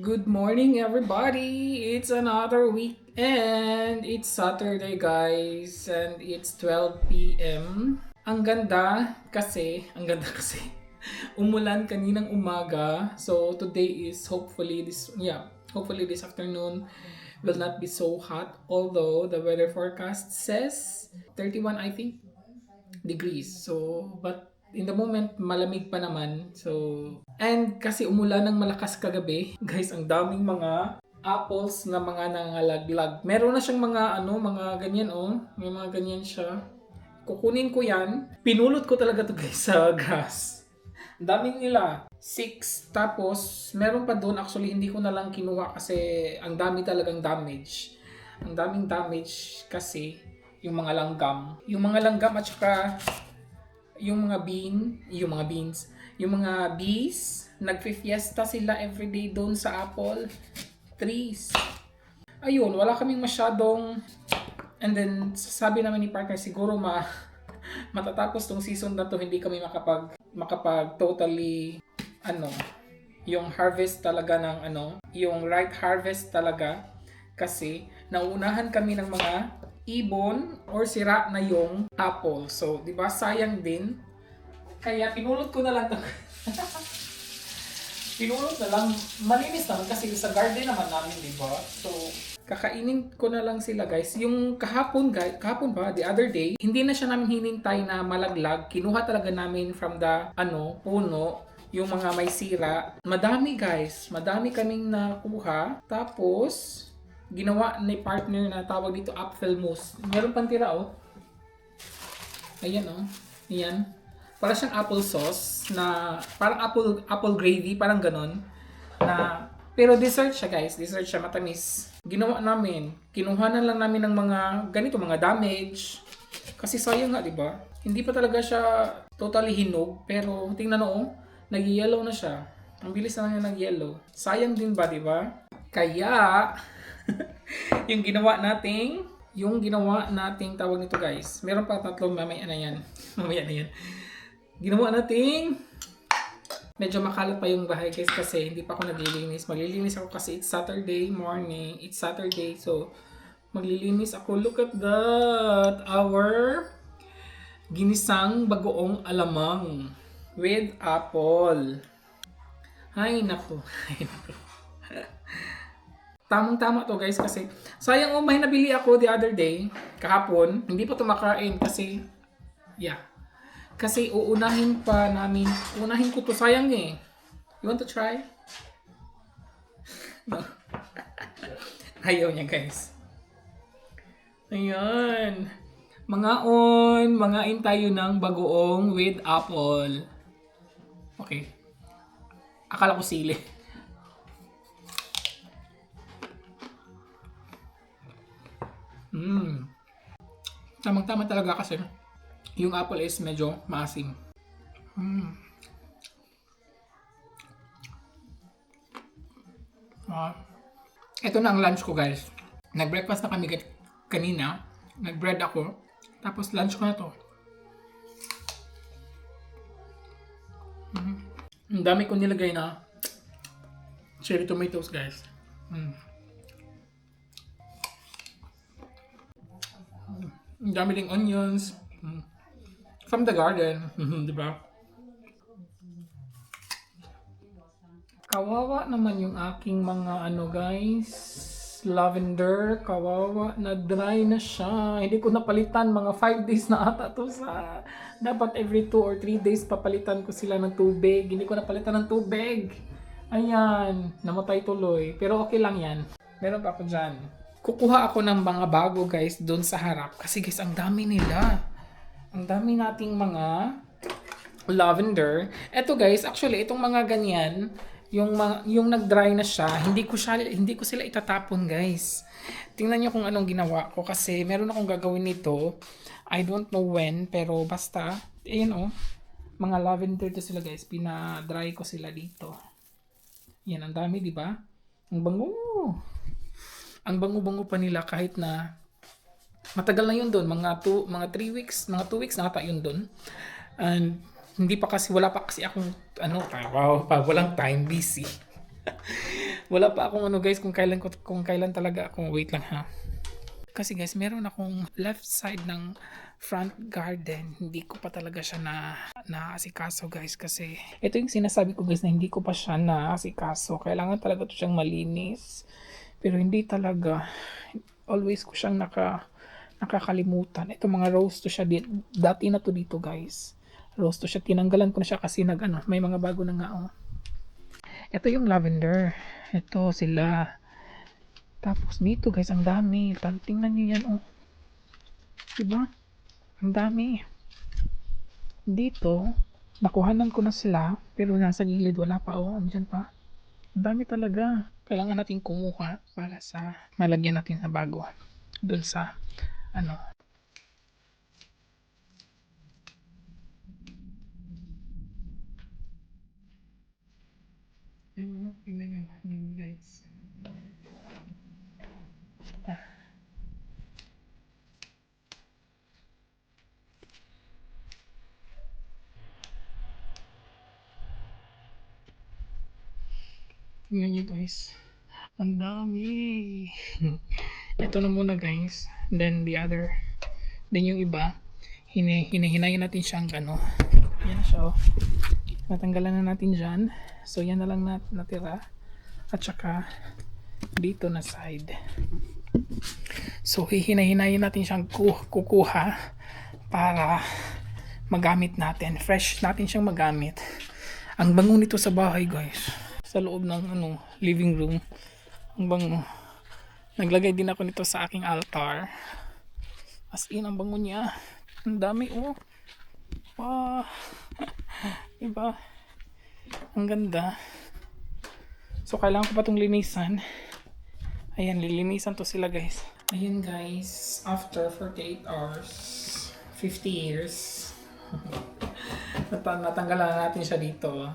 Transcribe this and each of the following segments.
Good morning, everybody! It's another week and it's Saturday, guys, and it's 12 p.m. Ang ganda kasi, umulan kaninang umaga. So today is hopefully this afternoon will not be so hot. Although the weather forecast says 31, I think, degrees. So, but in the moment, malamig pa naman. So, and kasi umulan ng malakas kagabi, guys, ang daming mga apples na mga nangalaglag. Meron na siyang mga ganyan, oh. May mga ganyan siya. Kukunin ko yan. Pinulot ko talaga to, guys, sa grass. Ang daming nila. 6. Tapos, meron pa doon. Actually, hindi ko na lang kinuha kasi ang dami talagang damage. Ang daming damage kasi yung mga langgam. Yung mga langgam at saka yung mga beans, yung mga bees, nagfi-fiesta sila everyday doon sa apple trees. Ayun, wala kaming masyadong, and then sabi naman ni partner siguro matatapos tong season na to, hindi kami makapag totally yung harvest talaga ng yung right harvest talaga kasi nauunahan kami ng mga ibon or sira na yung apple. So, 'di ba, sayang din. Kaya pinulot ko na lang 'to. Pinulot na lang, malinis naman kasi sa garden naman namin, 'di ba? So, kakainin ko na lang sila, guys. Yung kahapon ba, the other day, hindi na siya namin hinintay na malaglag. Kinuha talaga namin from the puno, yung mga may sira. Madami, guys. Madami kaming nakuha. Tapos ginawa ni partner na tawag dito apfel mousse. Meron pang tira, oh. Ayan, oh. Ayan. Para siyang apple sauce na parang apple gravy, parang ganon. Pero dessert siya, guys. Dessert siya, matamis. Ginawa namin. Kinuha na lang namin ng mga ganito, mga damage. Kasi sayang nga, di ba? Hindi pa talaga siya totally hinog. Pero tingnan, oh. Nag-yellow na siya. Ang bilis na lang nag-yellow. Sayang din ba, di ba? Kaya yung ginawa nating tawag nito, guys. Meron pa tatlong mamaya na yan. Ginawa nating medyo makalat pa yung bahay, guys, kasi hindi pa ako naglilinis. Maglilinis ako kasi it's Saturday morning. It's Saturday, so maglilinis ako. Look at that! Our ginisang bagoong alamang with apple. Hay nako. Tamang-tama to, guys, kasi sayang, may nabili ako the other day, kahapon. Hindi pa tumakain kasi kasi uunahin ko to, sayang eh. You want to try? No. Ayaw niya, guys. Ayan. Mangain tayo ng bagoong with apple. Okay. Akala ko sili. Tamang-tama talaga kasi yung apple is medyo maasim. Ito na ang lunch ko, guys. Nag-breakfast na kami kanina. Nag-bread ako. Tapos lunch ko na to. Ang dami ko nilagay na cherry tomatoes, guys. Ang dami ding onions. From the garden. Di ba? Kawawa naman yung aking mga guys. Lavender. Kawawa. Na-dry na siya. Hindi ko napalitan. Mga 5 days na ata to sa... Dapat every 2 or 3 days papalitan ko sila ng tubig. Hindi ko napalitan ng tubig. Ayan. Namatay tuloy. Pero okay lang yan. Meron pa ako dyan. Kukuha ako ng mga bago, guys, doon sa harap. Kasi, guys, ang dami nila. Ang dami nating mga lavender. Eto, guys, actually, itong mga ganyan, yung nag-dry na siya, hindi ko sila itatapon, guys. Tingnan niyo kung anong ginawa ko kasi meron akong gagawin nito. I don't know when, pero basta, ayun, mga lavender to sila, guys. Pina-dry ko sila dito. Yan, ang dami, di ba? Ang bango. Ang bango-bango pa nila kahit na matagal na yun doon, mga 2 weeks na ata yun doon. And wala pa kasi akong walang time, busy. Wala pa akong ano guys kung kailan talaga akong wait lang ha. Kasi guys, meron akong left side ng front garden. Hindi ko pa talaga siya naasikaso guys kasi ito yung sinasabi ko guys na hindi ko pa siya naasikaso. Kailangan talaga to siyang malinis. Pero hindi talaga. Always ko siyang nakakalimutan. Ito mga rose to siya dati na to dito guys. Rose to siya. Tinanggalan ko na siya kasi may mga bago na nga oh. Ito yung lavender. Ito sila. Tapos dito guys, ang dami. Tingnan nyo yan oh. Diba? Ang dami. Dito, nakuhanan ko na sila. Pero nasa gilid, wala pa oh. Andyan pa. Ang dami talaga. Kailangan natin kumuha para sa malagyan natin sa bago. Doon sa ano. Tingnan nyo guys. Tingnan nyo guys. Ang dami. Ito na muna guys. Then the other. Then yung iba. Hinahinayin natin siyang ano. Yan siya oh. Natanggalan na natin dyan. So yan na lang natira. At saka dito na side. So hihinayin natin siyang kukuha para magamit natin. Fresh natin siyang magamit. Ang bango nito sa bahay guys. Sa loob ng living room. Ang bango. Naglagay din ako nito sa aking altar. As in, ang bango niya. Ang dami oh. Wow. Diba? Ang ganda. So, kailangan ko pa itong linisan. Ayan, lilinisan to sila guys. Ayan guys, after 48 hours, 50 years, natanggalan na natin siya dito.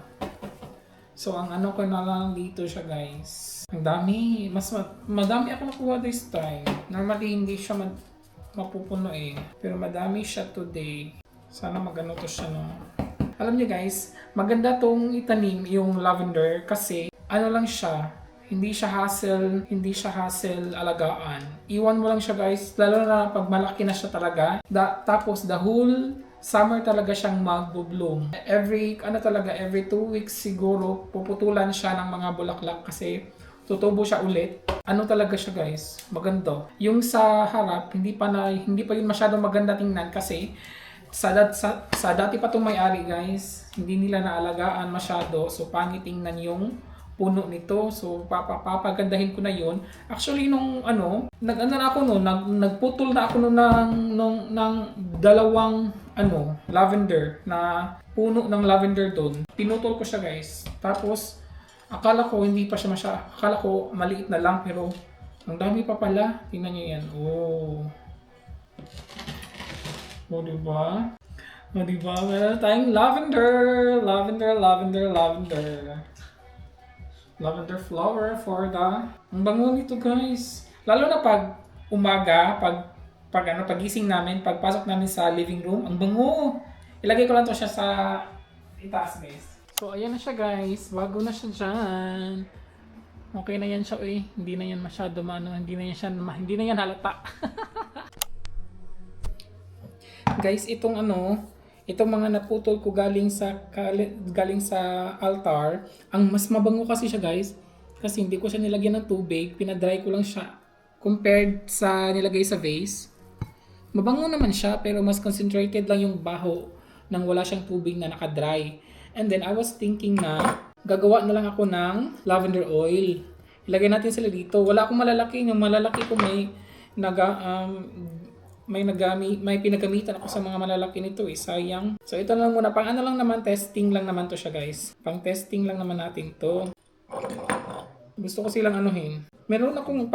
So, ang ano ko na lang dito siya guys. Ang dami. Madami ako nakuha this time. Normally, hindi siya mapupuno eh. Pero madami siya today. Sana magano to siya no. Alam niyo guys, maganda tong itanim yung lavender kasi ano lang siya. Hindi siya hassle alagaan. Iwan mo lang siya guys. Lalo na pag malaki na siya talaga. Tapos the whole summer talaga siyang magbo-bloom. Every 2 weeks siguro puputulan siya ng mga bulaklak kasi tutubo siya ulit. Ano talaga siya guys? Maganda. Yung sa harap hindi pa yun masyadong maganda tingnan kasi sa dati pa itong may-ari guys, hindi nila naalagaan masyado. So pangit tingnan yung puno nito. So papagandahin ko na yun. Actually nung nagputol na ako ng dalawang lavender na puno ng lavender doon. Pinutol ko siya guys. Tapos akala ko akala ko maliit na lang pero ang dami pa pala. Tingnan niyo yan. Oh. O diba? Meron tayong lavender lavender flower for ang bango nito guys. Lalo na pag umaga, pagising namin, pagpasok namin sa living room, ang bango. Ilagay ko lang to siya sa itaas guys. So ayan na siya guys, bago na siya dyan. Okay na yan siya eh. Hindi na yan masyado hindi na yan halata. Guys, itong mga naputol ko galing sa altar, ang mas mabango kasi siya guys, kasi hindi ko siya nilagyan ng tubig, pinadry ko lang siya compared sa nilagay sa vase. Mabango naman siya pero mas concentrated lang yung baho nang wala siyang tubig na nakadry. And then I was thinking na gagawa na lang ako ng lavender oil. Ilagay natin sila dito. Wala akong malalaki, yung malalaki ko may pinagamitan ako sa mga malalaki nito eh, sayang. So ito lang muna, lang naman, testing lang naman to siya guys. Pang testing lang naman natin to. Gusto ko silang anuhin. Meron akong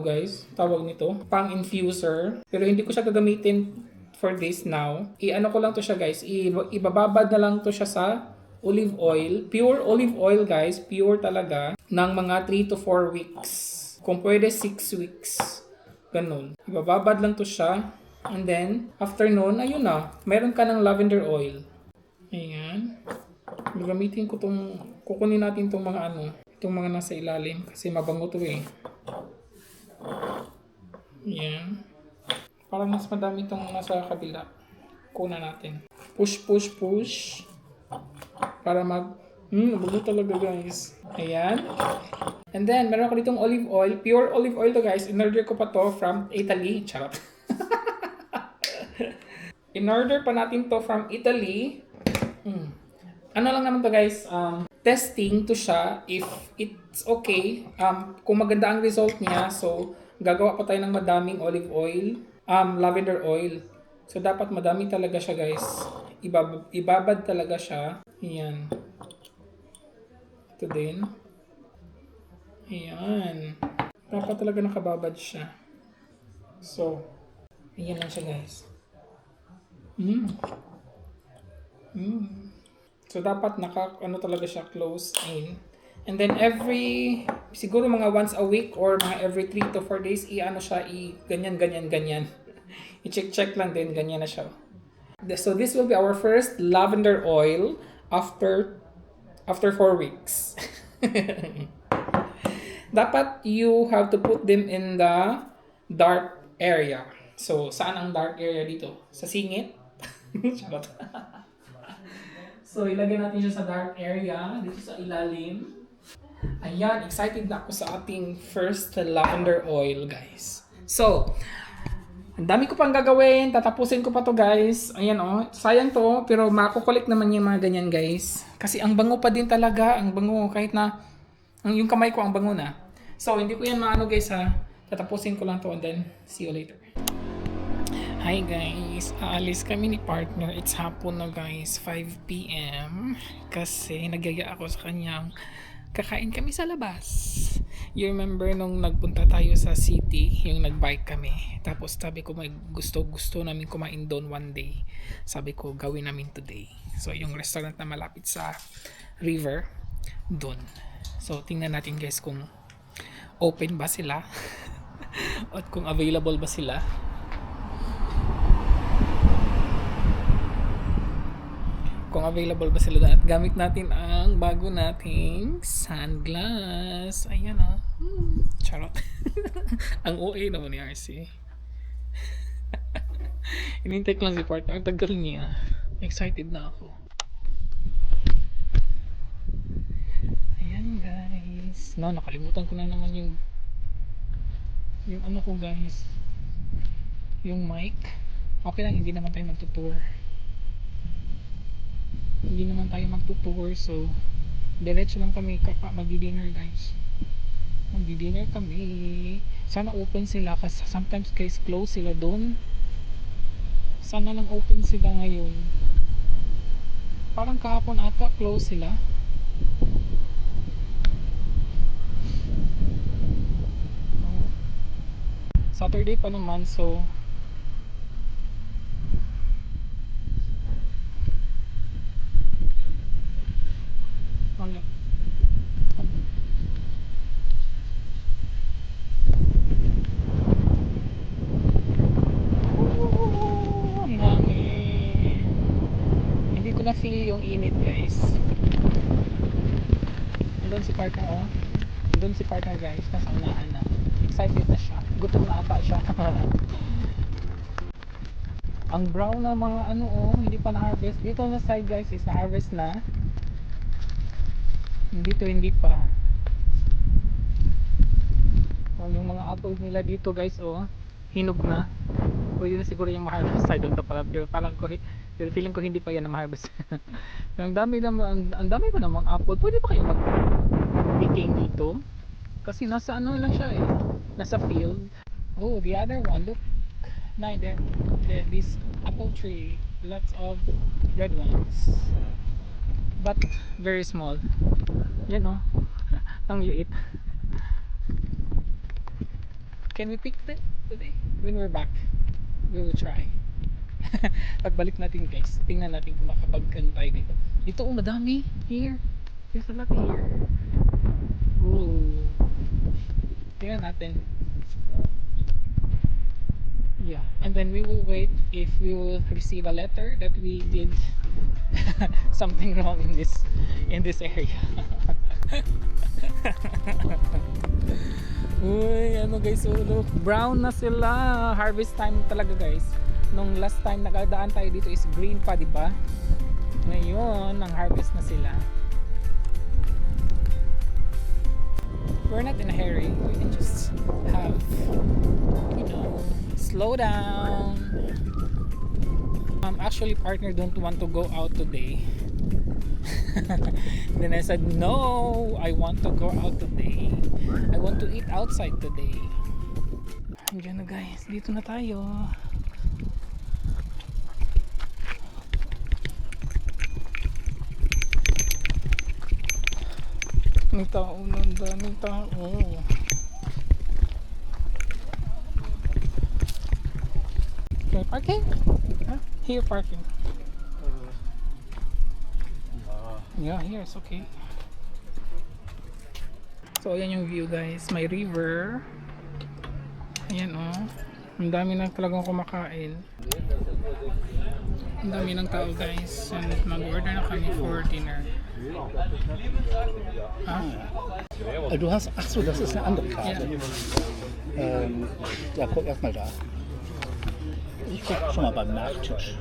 guys, tawag nito, pang infuser. Pero hindi ko siya gagamitin for this now. Ko lang to siya guys, ibababad na lang to siya sa olive oil. Pure olive oil guys, pure talaga, ng mga 3 to 4 weeks. Kung pwede 6 weeks. Ganun. Ibababad lang to siya. And then, after nun, ayun na. Meron ka ng lavender oil. Ayan. Kukunin natin tong mga itong mga nasa ilalim kasi mabango to eh. Yan. Parang mas madami itong nasa kabila. Kuna natin. Push, push, push. Para mabango talaga guys. Ayan. And then, meron ako ditong olive oil. Pure olive oil to guys. In-order ko pa to from Italy. Charot. In-order pa natin to from Italy. Ano lang naman to guys. Testing to siya if it's okay. Kung maganda ang result niya. So, gagawa pa tayo ng madaming olive oil. Lavender oil. So, dapat madami talaga siya guys. Ibabad talaga siya. Ayan. Ito din. Ayan. Dapat talaga nakababad siya. So, ayan lang siya guys. So, dapat ano talaga siya close in. And then siguro mga once a week or mga every 3 to 4 days, ganyan. I-check lang din, ganyan na siya. So, this will be our first lavender oil after 4 weeks. Dapat you have to put them in the dark area. So, saan ang dark area dito? Sa singit? Charot. So, ilagay natin siya sa dark area, dito sa ilalim. Ayan, excited na ako sa ating first lavender oil, guys. So, ang dami ko pang gagawin, tatapusin ko pa to guys. Ayan sayang to, pero makukulit naman yung mga ganyan guys. Kasi ang bango pa din talaga, ang bango kahit na yung kamay ko ang bango na. So, hindi ko yan maano guys ha. Tatapusin ko lang to and then see you later. Hi guys, aalis kami ni partner. It's hapon na guys, 5 p.m. Kasi nagyaya ako sa kanyang kakain kami sa labas. You remember nung nagpunta tayo sa city, yung nagbike kami. Tapos sabi ko may gusto namin kumain doon one day. Sabi ko gawin namin today. So yung restaurant na malapit sa river, doon. So tingnan natin guys kung open ba sila at kung available ba sila. Kung available ba sila at gamit natin ang bago nating sunglass. Ayan Charot. Ang OA naman ni RC. Inintake lang si partner. Ang tagal niya. Excited na ako. Ayan guys. Nakalimutan ko na naman yung ano ko guys. Yung mic. Okay lang, hindi naman tayo magtutour. Hindi naman tayo magtutour, so diretso lang kami magdi-dinner guys. Magdi-dinner kami. Sana open sila kasi sometimes guys close sila doon. Sana lang open sila ngayon. Parang kahapon ata close sila. Saturday pa naman, so ang hangin. Hindi ko na feel yung init guys. Doon si partner Doon si partner guys, nasa unahan na. Excited na siya. Gutom na ata siya. Ang brown na mga hindi pa na-harvest. Dito na side guys is na-harvest na. Dito hindi pa. Yung mga apple nila dito guys hinog na. Pwede na siguro yung ma-harvest side doon pala. Pero feeling ko hindi pa yan na ma-harvest. ang dami pa namang apple. Pwede pa kayo mag-picking dito? Kasi nasa lang siya nasa field. Oh, the other one, look. This apple tree, lots of red ones, but very small. Yan ang liit. Can we pick that today? When we're back, we will try. Pagbalik natin guys, tingnan natin kung makapagkan tayo dito. Dito madami. Here, there's a lot here. Ooh. Tingnan natin. Yeah, and then we will wait if we will receive a letter that we did something wrong in this area. Uy, ano guys, oh, look, brown na sila. Harvest time talaga guys. Nung last time nagdaan tayo dito is green pa, di ba? Ngayon, ang harvest na sila. We're not in a hurry. We can just have, you know, slow down. Actually, partner don't want to go out today. Then I said, no, I want to go out today. I want to eat outside today. Andiyan na guys, dito na tayo. May tao na, daming tao. Okay, parking? Huh? Here parking. Yeah, here it's okay. So ayan yung view guys, may river. Ayan oh. Ang dami na talagang kumakain. Ang dami ng tao guys. And mag-order na kami for dinner. Ah? Du hast, ach so, das ist eine andere Karte. Yeah. Ja, guck erstmal da. Ich guck schon mal beim Nachtisch.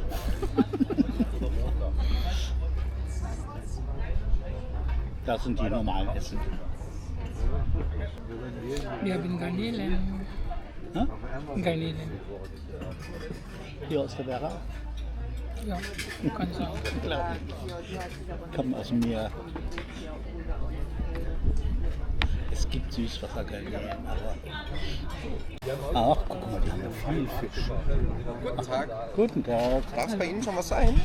Das sind die normalen Essen. Wir haben Garnelen. Hä? Garnelen. Hier aus der Werra. Ja, kannst du auch. Kommen aus dem Meer. Es gibt Süßwassergarnelen, aber... Ach, guck mal, die haben ja viel Fisch. Guten Tag. Guten Tag. Darf es bei Ihnen schon was sein?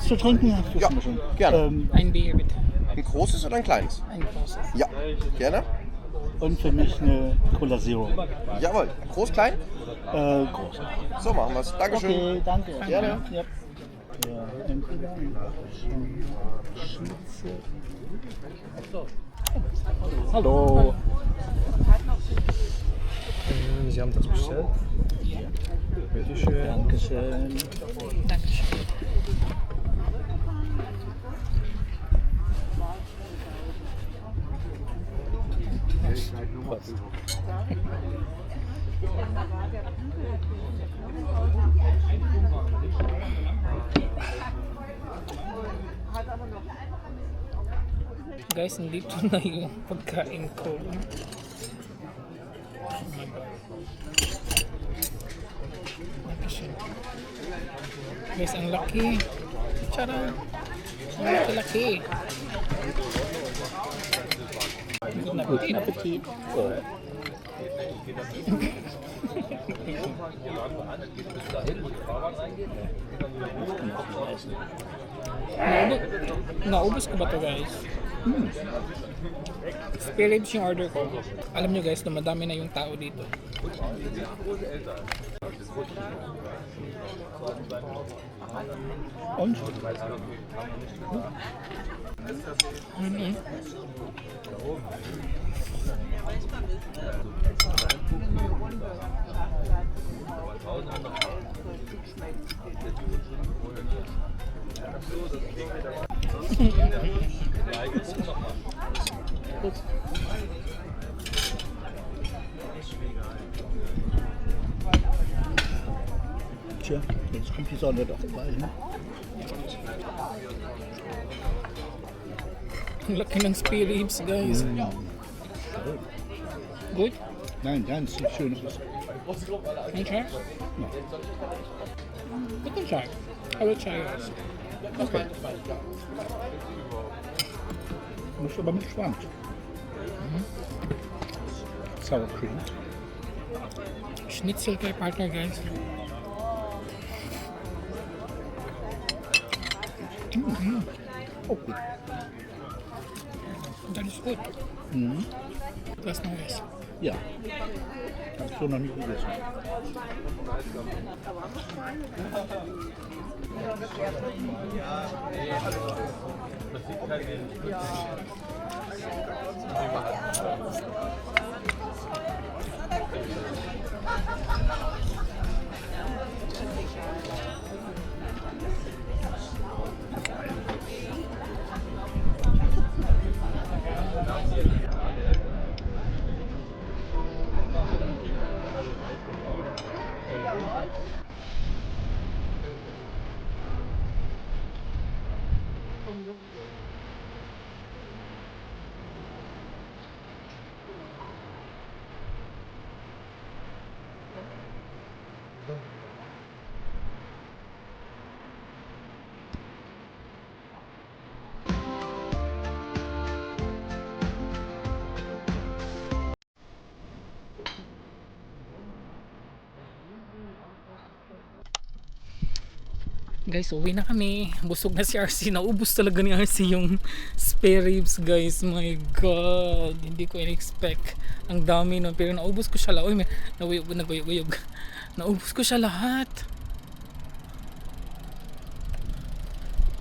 Zu trinken? Ja, Wissen wir schon. gerne. Ein Bier bitte. Ein großes oder ein kleines? Ein großes. Ja, gerne. Und für mich eine Cola Zero. Jawohl. Groß, klein? Groß. So machen wir es. Dankeschön. Okay, danke. Gerne. Ja. Ja, entweder ein Schnitzel. Hallo. Sie haben das bestellt? Ja. Bitte schön. Dankeschön. Dankeschön. Was? Guys, nandito na yung pagkain ko. Oh my God. Dankeschön. Guys, ang laki. Tara. Ang laki-laki. Good na Guten Appetit. Oh. Naubos ko ba to guys? Spare ribs yung order ko. Alam nyo guys, na madami na yung tao dito. Und? Mhm. Tja, jetzt kommt die Sonne doch mal hin. Ang laki ng spare ribs guys. Good? Nein, ganz schön ist. Can you try? No. You can try. I will try yours. Okay. Muss aber mit Schwand. Sour cream. Schnitzel kay partner guys. Oh, gut. That is good. That's nice. Ja. Hast du noch nicht gegessen? Guys, uwi na kami. Busog na si RC. Naubos talaga ni RC yung spare ribs, guys. My God. Hindi ko in-expect. Ang dami nun. Pero naubos ko siya lahat. Uy, naguyog. Naubos ko siya lahat.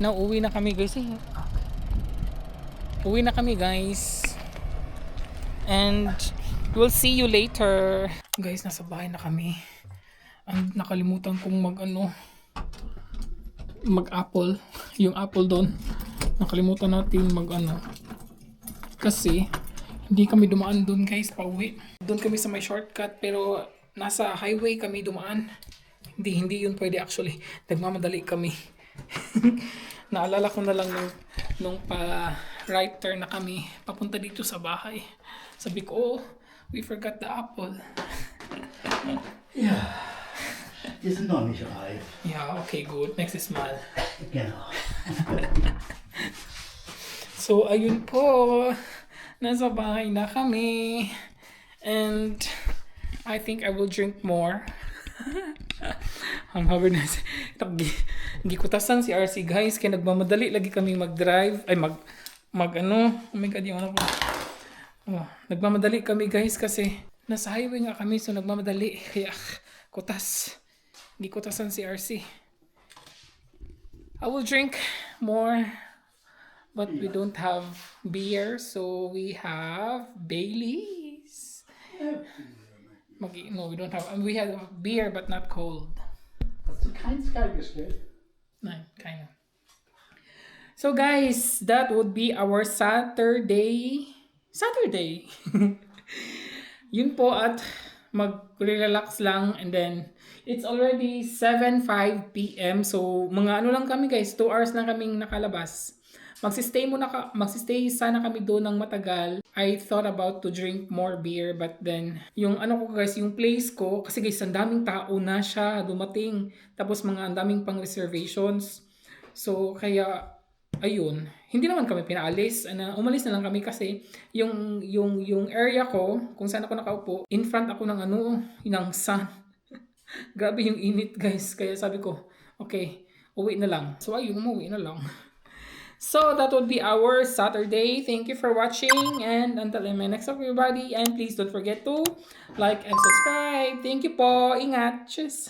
Uwi na kami, guys. Uwi na kami, guys. And we'll see you later. Guys, nasa bahay na kami. Ang nakalimutan kong mag-apple. Yung apple doon. Nakalimutan natin kasi hindi kami dumaan doon, guys, pauwi. Doon kami sa may shortcut pero nasa highway kami dumaan. Hindi yun pwede actually. Nagmamadali kami. Naalala ko na lang nung pa right turn na kami papunta dito sa bahay. Sabi ko, we forgot the apple. Ja, die sind noch nicht reif. Yeah, okay, good. Nächstes Mal. Genau. So, ayun po. Nasa bahay na kami. And I think I will drink more. Ang haber na gikutasan si RC, guys. Kaya nagmamadali lagi kami mag-drive. Ay, oh my God, yung nagmamadali kami, guys, kasi nasa highway nga kami. So, nagmamadali. Kaya, gikutasan si RC. I will drink more. But we don't have beer, so we have Baileys. No, we don't have. We have beer, but not cold. Hast du keins gestellt? Nein, keine. So guys, that would be our Saturday. Yun po, at mag-relax lang, and then it's already 7:05 p.m. So mga lang kami, guys, 2 hours lang kaming nakalabas. Magsistay sana kami doon ng matagal. I thought about to drink more beer, but then yung guys, yung place ko, kasi guys, ang daming tao na siya dumating. Tapos ang daming pang reservations. So kaya ayun, hindi naman kami pinaalis. Umalis na lang kami kasi yung area ko, kung saan ako nakaupo, in front ako ng ng sun. Grabe yung init, guys. Kaya sabi ko, okay, uwi na lang. So ayun, umuwi na lang. So that would be our Saturday. Thank you for watching, and until my next time, everybody, and please don't forget to like and subscribe. Thank you po. Ingat. Cheers.